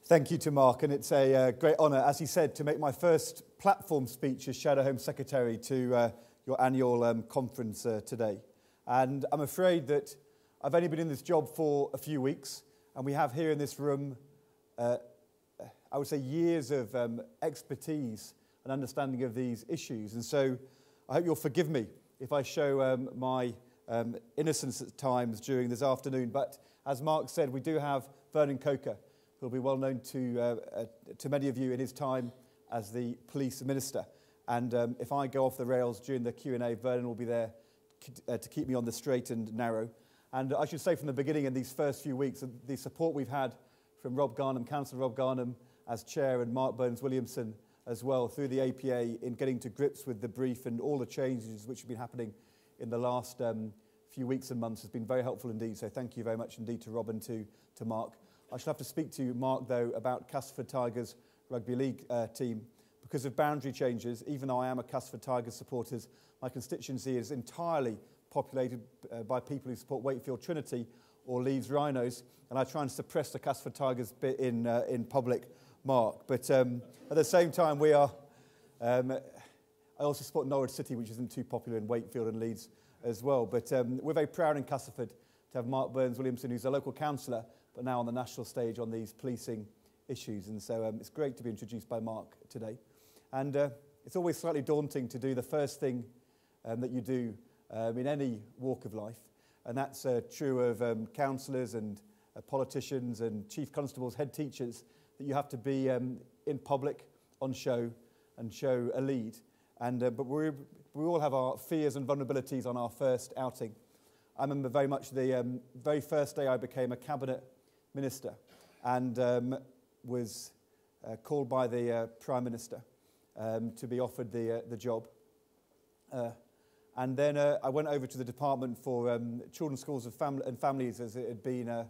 Thank you to Mark, and it's a great honour, as he said, to make my first platform speech as Shadow Home Secretary to your annual conference today. And I'm afraid that I've only been in this job for a few weeks, and we have here in this room, I would say, years of expertise and understanding of these issues. And so I hope you'll forgive me if I show my innocence at times during this afternoon. But as Mark said, we do have Vernon Coker, who'll be well known to many of you in his time as the police minister. And if I go off the rails during the Q&A, Vernon will be there to keep me on the straight and narrow. And I should say from the beginning, in these first few weeks, the support we've had from Rob Garnham, Councillor Rob Garnham as chair, and Mark Burns-Williamson as well, through the APA, in getting to grips with the brief and all the changes which have been happening in the last few weeks and months has been very helpful indeed. So thank you very much indeed to Rob and to Mark. I shall have to speak to Mark, though, about Castleford Tigers rugby league team. Because of boundary changes, even though I am a Castleford Tigers supporter, my constituency is entirely populated by people who support Wakefield Trinity or Leeds Rhinos, and I try and suppress the Castleford Tigers bit in public, Mark. But at the same time, we are... I also support Norwich City, which isn't too popular in Wakefield and Leeds as well. But we're very proud in Castleford to have Mark Burns-Williamson, who's a local councillor, but now on the national stage on these policing issues. And so it's great to be introduced by Mark today. And it's always slightly daunting to do the first thing that you do in any walk of life. And that's true of councillors and politicians and chief constables, head teachers, that you have to be in public, on show, and show a lead. And but we all have our fears and vulnerabilities on our first outing. I remember very much the very first day I became a cabinet minister, and was called by the Prime Minister to be offered the job. And then I went over to the Department for Children's Schools and Families, as it had been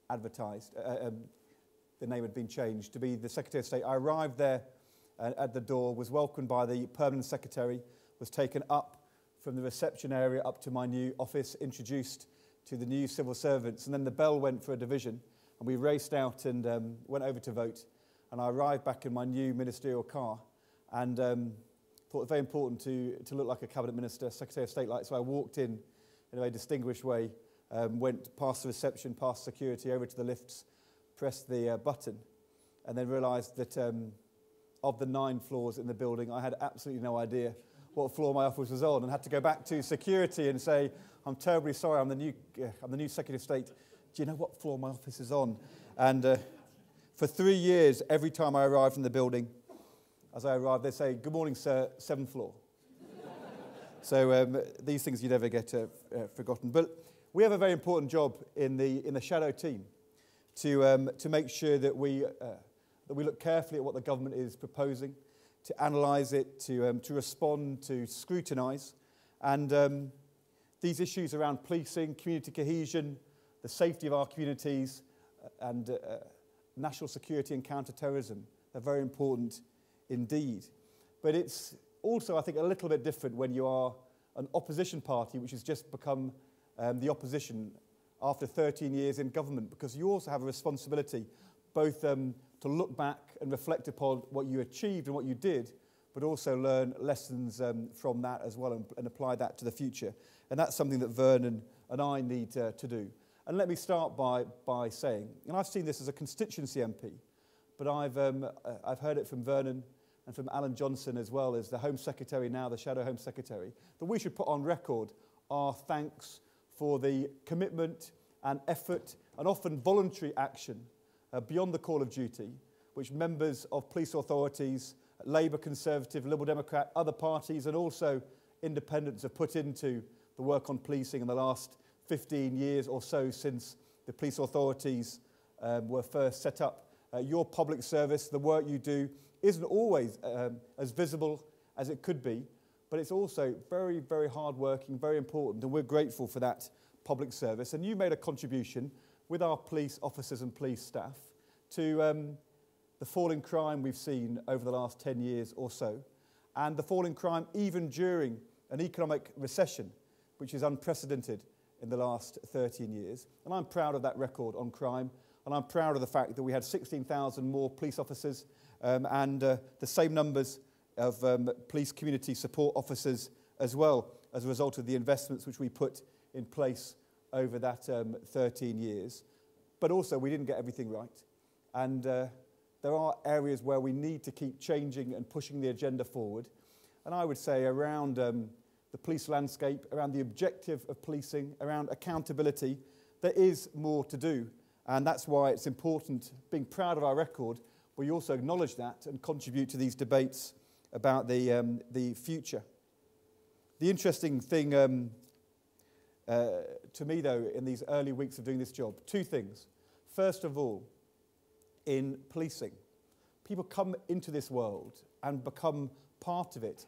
advertised. The name had been changed to be the Secretary of State. I arrived there at the door, was welcomed by the Permanent Secretary, was taken up from the reception area up to my new office, introduced to the new civil servants, and then the bell went for a division. And we raced out and went over to vote. And I arrived back in my new ministerial car and thought it was very important to look like a cabinet minister, Secretary of State like. So I walked in a very distinguished way, went past the reception, past security, over to the lifts, pressed the button, and then realised that of the 9 floors in the building, I had absolutely no idea what floor my office was on, and had to go back to security and say, "I'm terribly sorry, I'm the new Secretary of State. Do you know what floor my office is on?" And for 3 years, every time I arrived in the building, as I arrived, they say, "Good morning, sir, 7th floor." So these things you never get forgotten. But we have a very important job in the shadow team to make sure that we look carefully at what the government is proposing, to analyse it, to respond, to scrutinise, and these issues around policing, community cohesion, the safety of our communities, and national security and counter-terrorism are very important indeed. But it's also, I think, a little bit different when you are an opposition party which has just become the opposition after 13 years in government, because you also have a responsibility both to look back and reflect upon what you achieved and what you did, but also learn lessons from that as well and apply that to the future. And that's something that Vernon and I need to do. And let me start by saying, and I've seen this as a constituency MP, but I've heard it from Vernon and from Alan Johnson as well as the Home Secretary, now the Shadow Home Secretary, that we should put on record our thanks for the commitment and effort and often voluntary action beyond the call of duty, which members of police authorities, Labour, Conservative, Liberal Democrat, other parties and also independents have put into the work on policing in the last 15 years or so since the police authorities were first set up. Your public service, the work you do, isn't always as visible as it could be, but it's also very, very hard-working, very important, and we're grateful for that public service. And you made a contribution with our police officers and police staff to the fall in crime we've seen over the last 10 years or so, and the fall in crime even during an economic recession, which is unprecedented in the last 13 years. And I'm proud of that record on crime. And I'm proud of the fact that we had 16,000 more police officers and the same numbers of police community support officers as well, as a result of the investments which we put in place over that 13 years. But also, we didn't get everything right. And there are areas where we need to keep changing and pushing the agenda forward. And I would say around the police landscape, around the objective of policing, around accountability, there is more to do. And that's why it's important, being proud of our record, we also acknowledge that and contribute to these debates about the future. The interesting thing to me, though, in these early weeks of doing this job, two things. First of all, in policing, people come into this world and become part of it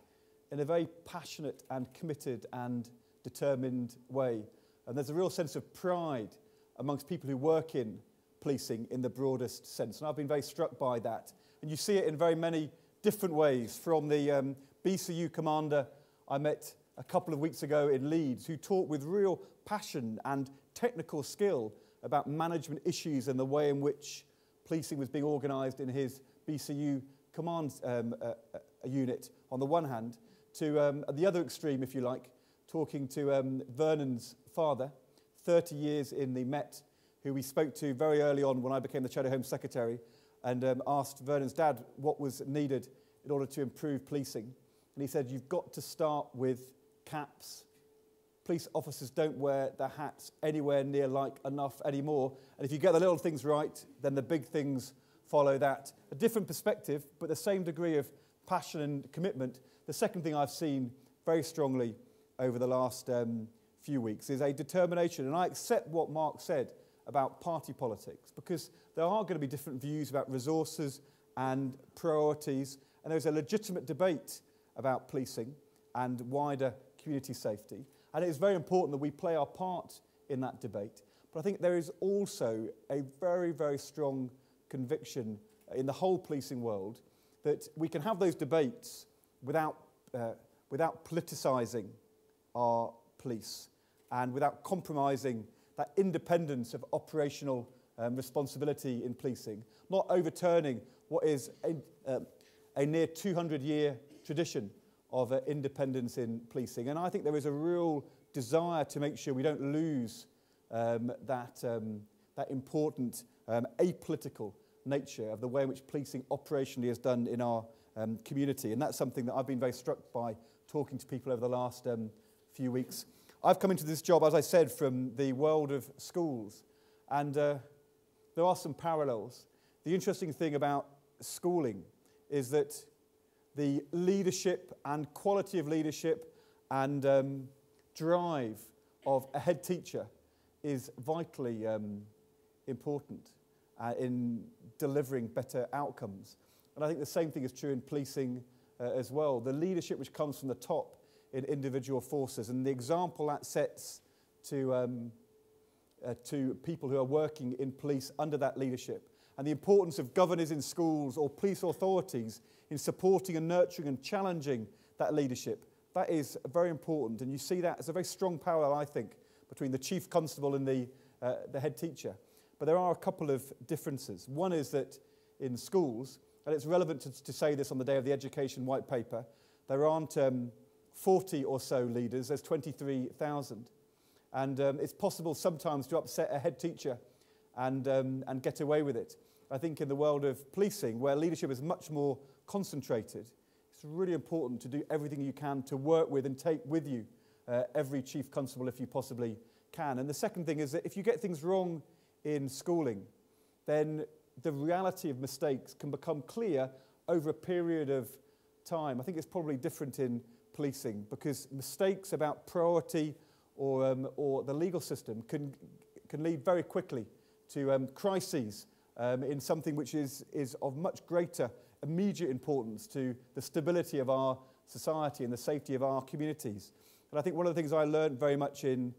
in a very passionate and committed and determined way. And there's a real sense of pride amongst people who work in policing in the broadest sense. And I've been very struck by that. And you see it in very many different ways, from the BCU commander I met a couple of weeks ago in Leeds, who talked with real passion and technical skill about management issues and the way in which policing was being organised in his BCU command unit, on the one hand, to at the other extreme, if you like, talking to Vernon's father, 30 years in the Met, who we spoke to very early on when I became the Shadow Home Secretary, and asked Vernon's dad what was needed in order to improve policing. And he said, you've got to start with caps. Police officers don't wear their hats anywhere near like enough anymore. And if you get the little things right, then the big things follow that. A different perspective, but the same degree of passion and commitment. The second thing I've seen very strongly over the last few weeks is a determination. And I accept what Mark said about party politics, because there are going to be different views about resources and priorities. And there's a legitimate debate about policing and wider community safety. And it is very important that we play our part in that debate. But I think there is also a very, very strong conviction in the whole policing world that we can have those debates without politicising our police and without compromising that independence of operational responsibility in policing, not overturning what is a near 200-year tradition of independence in policing. And I think there is a real desire to make sure we don't lose that important apolitical nature of the way in which policing operationally is done in our community. And that's something that I've been very struck by talking to people over the last few weeks. I've come into this job, as I said, from the world of schools. And there are some parallels. The interesting thing about schooling is that the leadership and quality of leadership and drive of a head teacher is vitally important in delivering better outcomes. And I think the same thing is true in policing as well. The leadership which comes from the top in individual forces, and the example that sets to people who are working in police under that leadership, and the importance of governors in schools or police authorities in supporting and nurturing and challenging that leadership. That is very important, and you see that as a very strong parallel, I think, between the chief constable and the head teacher. But there are a couple of differences. One is that in schools, and it's relevant to say this on the day of the Education White Paper, there aren't 40 or so leaders, there's 23,000. And it's possible sometimes to upset a head teacher and get away with it. I think in the world of policing, where leadership is much more concentrated, it's really important to do everything you can to work with and take with you every chief constable if you possibly can. And the second thing is that if you get things wrong in schooling, then the reality of mistakes can become clear over a period of time. I think it's probably different in policing, because mistakes about priority or the legal system can lead very quickly to crises in something which is of much greater immediate importance to the stability of our society and the safety of our communities. And I think one of the things I learned very much in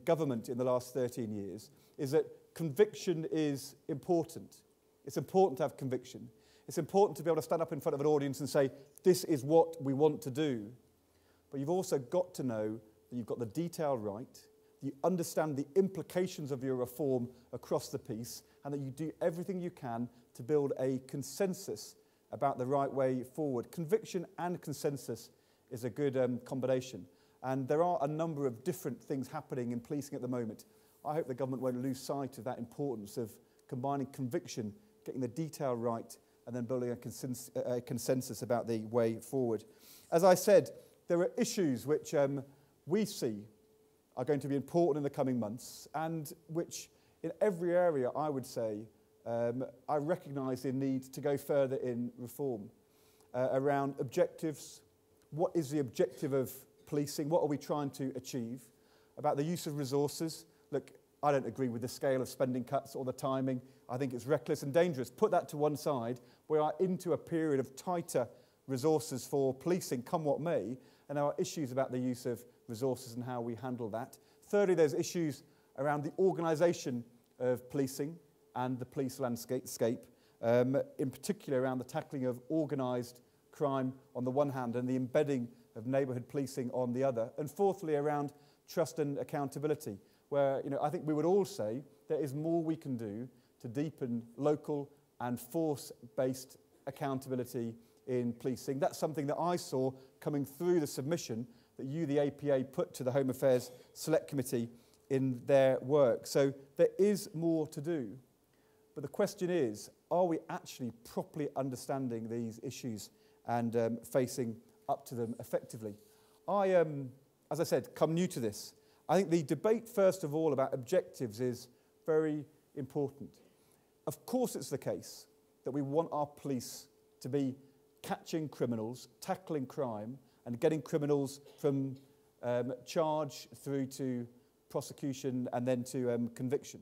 government in the last 13 years is that conviction is important. It's important to have conviction. It's important to be able to stand up in front of an audience and say, this is what we want to do. But you've also got to know that you've got the detail right, you understand the implications of your reform across the piece, and that you do everything you can to build a consensus about the right way forward. Conviction and consensus is a good combination. And there are a number of different things happening in policing at the moment. I hope the government won't lose sight of that importance of combining conviction, getting the detail right, and then building a consensus about the way forward. As I said, there are issues which we see are going to be important in the coming months, and which in every area, I would say, I recognise the need to go further in reform. Around objectives, what is the objective of policing? What are we trying to achieve? About the use of resources. Look, I don't agree with the scale of spending cuts or the timing. I think it's reckless and dangerous. Put that to one side. We are into a period of tighter resources for policing, come what may, and there are issues about the use of resources and how we handle that. Thirdly, there's issues around the organisation of policing and the police landscape, in particular around the tackling of organised crime on the one hand and the embedding of neighbourhood policing on the other. And fourthly, around trust and accountability, where I think we would all say there is more we can do to deepen local and force-based accountability in policing. That's something that I saw coming through the submission that you, the APA, put to the Home Affairs Select Committee in their work. So there is more to do. But the question is, are we actually properly understanding these issues and facing up to them effectively? I, as I said, come new to this. I think the debate, first of all, about objectives is very important. Of course it's the case that we want our police to be catching criminals, tackling crime, and getting criminals from charge through to prosecution and then to conviction.